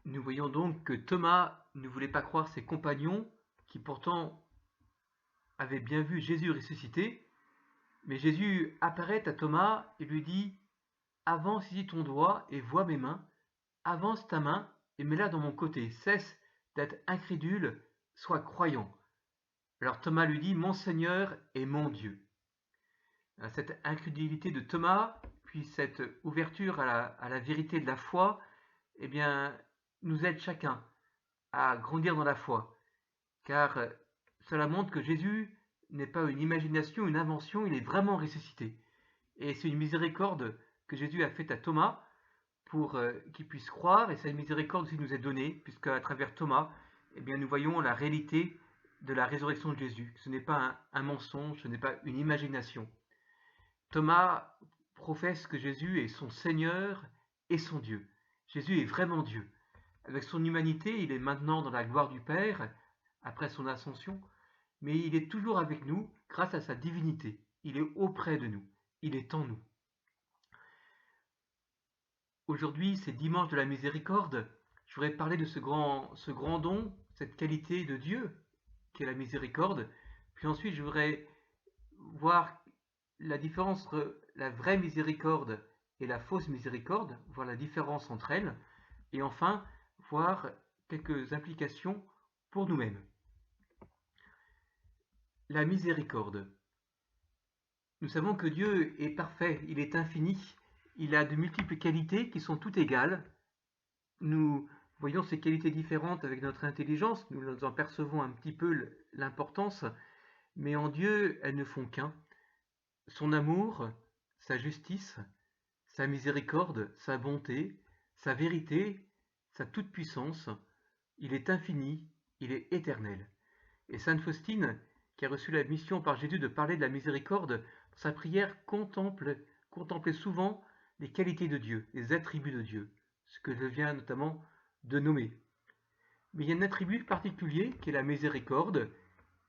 Nous voyons donc que Thomas ne voulait pas croire ses compagnons qui pourtant avaient bien vu Jésus ressuscité, mais Jésus apparaît à Thomas et lui dit: avance ici ton doigt et vois mes mains, avance ta main et mets-la dans mon côté, cesse d'être incrédule, sois croyant. Alors Thomas lui dit: mon Seigneur et mon Dieu. Cette incrédulité de Thomas, puis cette ouverture à la vérité de la foi, eh bien, nous aide chacun à grandir dans la foi, car cela montre que Jésus n'est pas une imagination, une invention, il est vraiment ressuscité. Et c'est une miséricorde que Jésus a faite à Thomas pour qu'il puisse croire, et cette miséricorde aussi nous est donnée, puisque à travers Thomas, eh bien, nous voyons la réalité de la résurrection de Jésus. Ce n'est pas un mensonge, ce n'est pas une imagination. Thomas professe que Jésus est son Seigneur et son Dieu. Jésus est vraiment Dieu. Avec son humanité, il est maintenant dans la gloire du Père, après son ascension, mais il est toujours avec nous grâce à sa divinité. Il est auprès de nous, il est en nous. Aujourd'hui, c'est dimanche de la miséricorde. Je voudrais parler de ce grand don, cette qualité de Dieu, qui est la miséricorde. Puis ensuite, je voudrais voir la différence entre la vraie miséricorde et la fausse miséricorde, voir la différence entre elles. Et enfin, voir quelques implications pour nous-mêmes. La miséricorde. Nous savons que Dieu est parfait, il est infini, il a de multiples qualités qui sont toutes égales. Nous voyons ces qualités différentes avec notre intelligence, nous en percevons un petit peu l'importance, mais en Dieu, elles ne font qu'un. Son amour, sa justice, sa miséricorde, sa bonté, sa vérité, sa toute-puissance, il est infini, il est éternel. Et sainte Faustine, qui a reçu la mission par Jésus de parler de la miséricorde, dans sa prière contemplait souvent les qualités de Dieu, les attributs de Dieu, ce que je viens notamment de nommer. Mais il y a un attribut particulier qui est la miséricorde,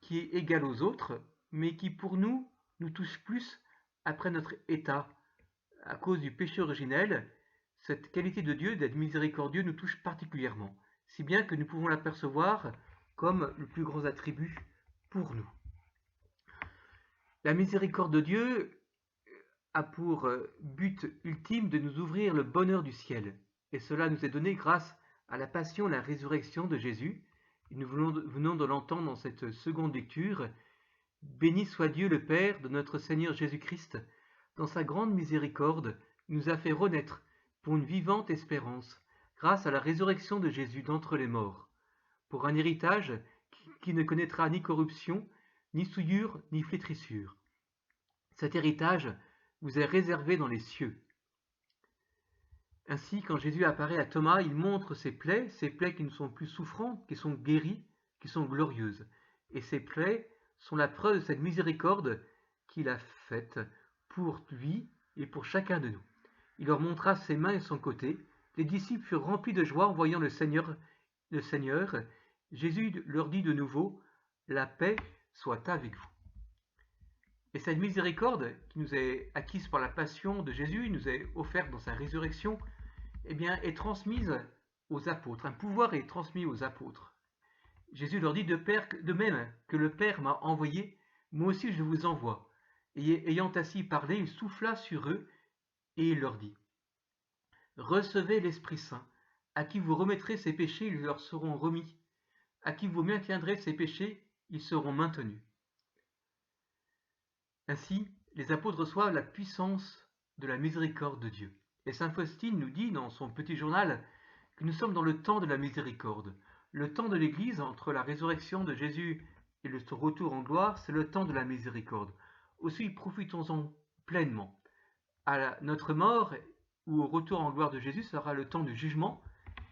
qui est égal aux autres, mais qui pour nous touche plus après notre état. À cause du péché originel, cette qualité de Dieu, d'être miséricordieux, nous touche particulièrement, si bien que nous pouvons l'apercevoir comme le plus grand attribut pour nous. La miséricorde de Dieu a pour but ultime de nous ouvrir le bonheur du ciel. Et cela nous est donné grâce à la passion et la résurrection de Jésus. Et nous venons de l'entendre dans cette seconde lecture. Béni soit Dieu le Père de notre Seigneur Jésus-Christ. Dans sa grande miséricorde, il nous a fait renaître pour une vivante espérance, grâce à la résurrection de Jésus d'entre les morts, pour un héritage qui ne connaîtra ni corruption, ni souillure, ni flétrissure. Cet héritage vous est réservé dans les cieux. Ainsi, quand Jésus apparaît à Thomas, il montre ses plaies qui ne sont plus souffrantes, qui sont guéries, qui sont glorieuses. Et ces plaies sont la preuve de cette miséricorde qu'il a faite pour lui et pour chacun de nous. Il leur montra ses mains et son côté. Les disciples furent remplis de joie en voyant le Seigneur. Jésus leur dit de nouveau: la paix soit avec vous. Et cette miséricorde qui nous est acquise par la passion de Jésus, nous est offerte dans sa résurrection, eh bien, est transmise aux apôtres. Un pouvoir est transmis aux apôtres. Jésus leur dit: de même que le Père m'a envoyé, moi aussi je vous envoie. Et ayant ainsi parlé, il souffla sur eux et il leur dit: recevez l'Esprit Saint. À qui vous remettrez ses péchés, ils leur seront remis. À qui vous maintiendrez ses péchés, ils seront maintenus. Ainsi, les apôtres reçoivent la puissance de la miséricorde de Dieu. Et saint Faustine nous dit dans son petit journal que nous sommes dans le temps de la miséricorde. Le temps de l'Église, entre la résurrection de Jésus et le retour en gloire, c'est le temps de la miséricorde. Aussi, profitons-en pleinement. À notre mort ou au retour en gloire de Jésus sera le temps du jugement,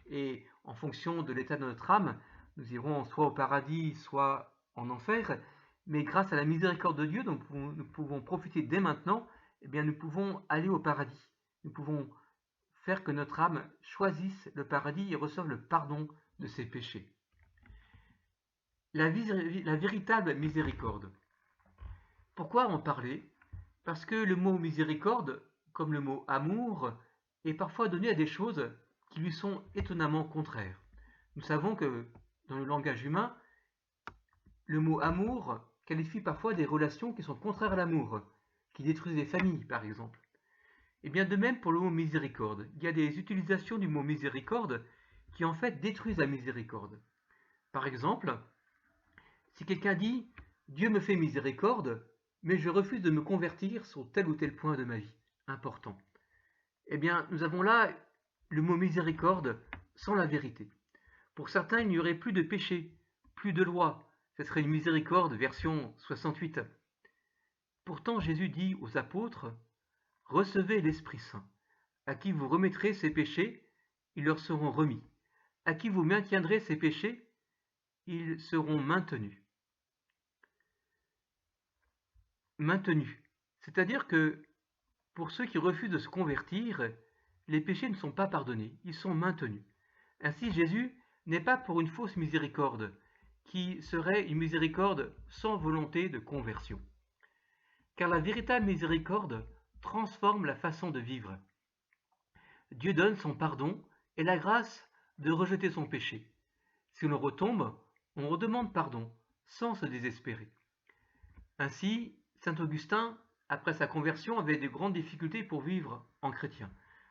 et en fonction de l'état de notre âme, nous irons soit au paradis, soit en enfer. Mais grâce à la miséricorde de Dieu, dont nous pouvons profiter dès maintenant, eh bien, nous pouvons aller au paradis. Nous pouvons faire que notre âme choisisse le paradis et reçoive le pardon de ses péchés. La véritable miséricorde. Pourquoi en parler? Parce que le mot miséricorde, comme le mot amour, est parfois donné à des choses qui lui sont étonnamment contraires. Nous savons que dans le langage humain, le mot amour qualifie parfois des relations qui sont contraires à l'amour, qui détruisent des familles par exemple. Et bien de même pour le mot miséricorde, il y a des utilisations du mot miséricorde qui en fait détruisent la miséricorde. Par exemple, si quelqu'un dit « Dieu me fait miséricorde, mais je refuse de me convertir sur tel ou tel point de ma vie important », eh bien nous avons là le mot miséricorde sans la vérité. Pour certains, il n'y aurait plus de péché, plus de loi. Ce serait une miséricorde version 68. Pourtant, Jésus dit aux apôtres, « Recevez l'Esprit Saint. À qui vous remettrez ces péchés, ils leur seront remis. À qui vous maintiendrez ces péchés, ils seront maintenus. » Maintenus. C'est-à-dire que pour ceux qui refusent de se convertir, les péchés ne sont pas pardonnés, ils sont maintenus. Ainsi, Jésus n'est pas pour une fausse miséricorde, qui serait une miséricorde sans volonté de conversion. Car la véritable miséricorde transforme la façon de vivre. Dieu donne son pardon et la grâce de rejeter son péché. Si l'on retombe, on redemande pardon, sans se désespérer. Ainsi, saint Augustin, après sa conversion, avait de grandes difficultés pour vivre en chrétien,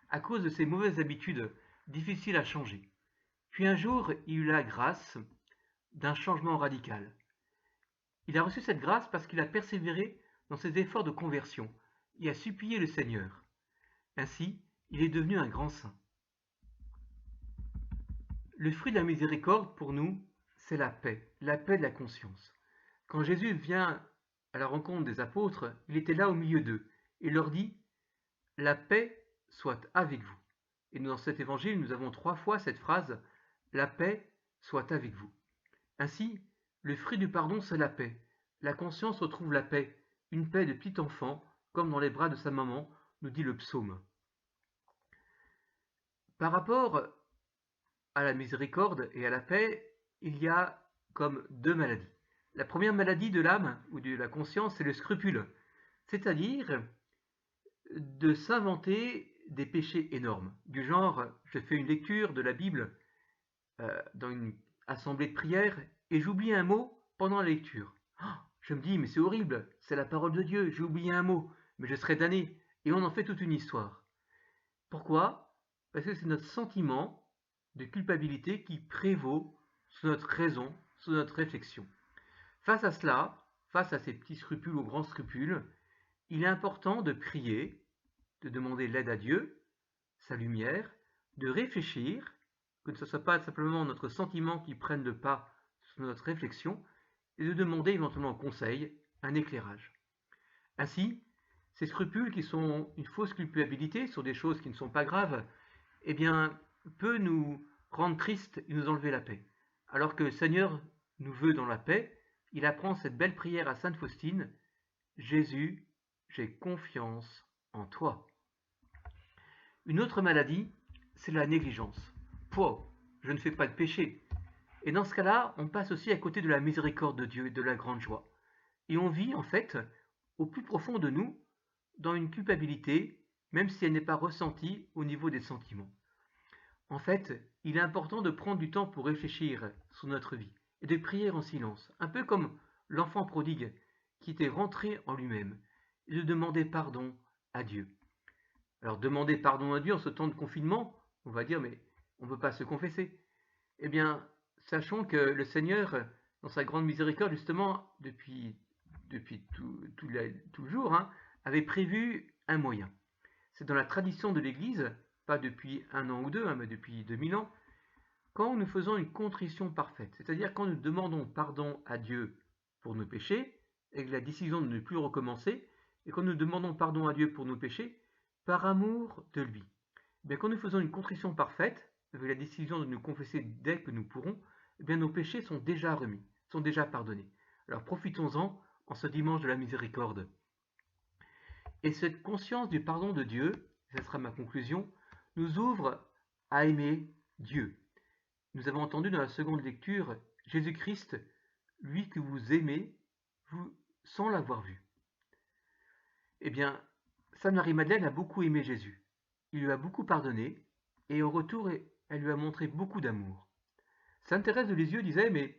à cause de ses mauvaises habitudes, difficiles à changer. Puis un jour, il eut la grâce d'un changement radical. Il a reçu cette grâce parce qu'il a persévéré dans ses efforts de conversion et a supplié le Seigneur. Ainsi, il est devenu un grand saint. Le fruit de la miséricorde, pour nous, c'est la paix de la conscience. Quand Jésus vient à la rencontre des apôtres, il était là au milieu d'eux et leur dit « La paix soit avec vous ». Et dans cet évangile, nous avons 3 fois cette phrase « La paix soit avec vous ». Ainsi, le fruit du pardon, c'est la paix. La conscience retrouve la paix, une paix de petit enfant, comme dans les bras de sa maman, nous dit le psaume. Par rapport à la miséricorde et à la paix, il y a comme 2 maladies. La première maladie de l'âme ou de la conscience, c'est le scrupule, c'est-à-dire de s'inventer des péchés énormes, du genre je fais une lecture de la Bible dans une assemblée de prière et j'oublie un mot pendant la lecture. Je me dis mais c'est horrible, c'est la parole de Dieu, j'ai oublié un mot, mais je serai damné, et on en fait toute une histoire. Pourquoi? Parce que c'est notre sentiment de culpabilité qui prévaut sur notre raison, sur notre réflexion. Face à cela, face à ces petits scrupules ou grands scrupules, il est important de prier, de demander l'aide à Dieu, sa lumière, de réfléchir, que ce ne soit pas simplement notre sentiment qui prenne le pas sur notre réflexion, et de demander éventuellement conseil, un éclairage. Ainsi, ces scrupules qui sont une fausse culpabilité sur des choses qui ne sont pas graves, eh bien, peut nous rendre tristes et nous enlever la paix. Alors que le Seigneur nous veut dans la paix, il apprend cette belle prière à Sainte Faustine, « Jésus, j'ai confiance en toi ». Une autre maladie, c'est la négligence. Pouah, je ne fais pas de péché. Et dans ce cas-là, on passe aussi à côté de la miséricorde de Dieu et de la grande joie. Et on vit en fait, au plus profond de nous, dans une culpabilité, même si elle n'est pas ressentie au niveau des sentiments. En fait, il est important de prendre du temps pour réfléchir sur notre vie et de prier en silence, un peu comme l'enfant prodigue qui était rentré en lui-même, et de demander pardon à Dieu. Alors demander pardon à Dieu en ce temps de confinement, on va dire mais on ne peut pas se confesser. Eh bien, sachons que le Seigneur, dans sa grande miséricorde, justement, depuis tout le jour, avait prévu un moyen. C'est dans la tradition de l'Église, pas depuis 1 an ou 2, mais depuis 2000 ans, quand nous faisons une contrition parfaite, c'est-à-dire quand nous demandons pardon à Dieu pour nos péchés, avec la décision de ne plus recommencer, et quand nous demandons pardon à Dieu pour nos péchés, par amour de lui. Bien, quand nous faisons une contrition parfaite, avec la décision de nous confesser dès que nous pourrons, eh bien, nos péchés sont déjà remis, sont déjà pardonnés. Alors profitons-en en ce dimanche de la miséricorde. Et cette conscience du pardon de Dieu, et ce sera ma conclusion, nous ouvre à aimer Dieu. Nous avons entendu dans la seconde lecture Jésus-Christ, lui que vous aimez, vous, sans l'avoir vu. Eh bien, Sainte Marie-Madeleine a beaucoup aimé Jésus. Il lui a beaucoup pardonné, et en retour, elle lui a montré beaucoup d'amour. Sainte Thérèse de Lisieux disait, mais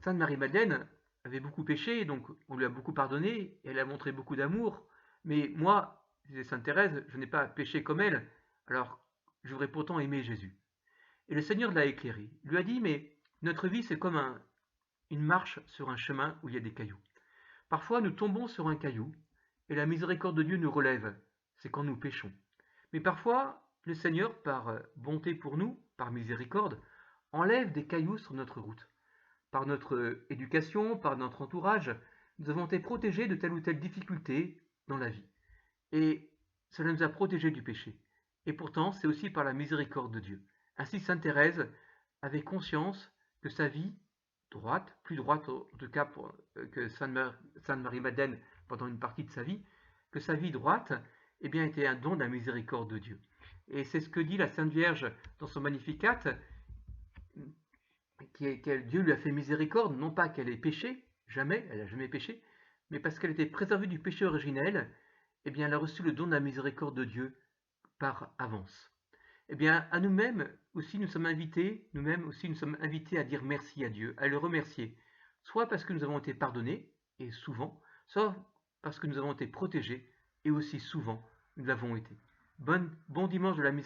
Sainte Marie-Madeleine avait beaucoup péché, donc on lui a beaucoup pardonné, et elle a montré beaucoup d'amour, mais moi, disait Sainte Thérèse, je n'ai pas péché comme elle, alors je voudrais pourtant aimer Jésus. Et le Seigneur l'a éclairé. Il lui a dit, mais notre vie, c'est comme une marche sur un chemin où il y a des cailloux. Parfois, nous tombons sur un caillou, et la miséricorde de Dieu nous relève. C'est quand nous péchons. Mais parfois, le Seigneur, par bonté pour nous, par miséricorde, enlève des cailloux sur notre route. Par notre éducation, par notre entourage, nous avons été protégés de telle ou telle difficulté dans la vie. Et cela nous a protégés du péché. Et pourtant, c'est aussi par la miséricorde de Dieu. Ainsi, Sainte Thérèse avait conscience que sa vie droite, plus droite en tout cas que Sainte Marie-Madeleine pendant une partie de sa vie, que sa vie droite eh bien, était un don de la miséricorde de Dieu. Et c'est ce que dit la Sainte Vierge dans son Magnificat, Dieu lui a fait miséricorde, non pas qu'elle ait péché, jamais, elle n'a jamais péché, mais parce qu'elle était préservée du péché originel, eh bien, elle a reçu le don de la miséricorde de Dieu par avance. Eh bien, à nous-mêmes aussi, nous-mêmes aussi, nous sommes invités à dire merci à Dieu, à le remercier, soit parce que nous avons été pardonnés, et souvent, soit parce que nous avons été protégés, et aussi souvent, nous l'avons été. Bon dimanche de la miséricorde.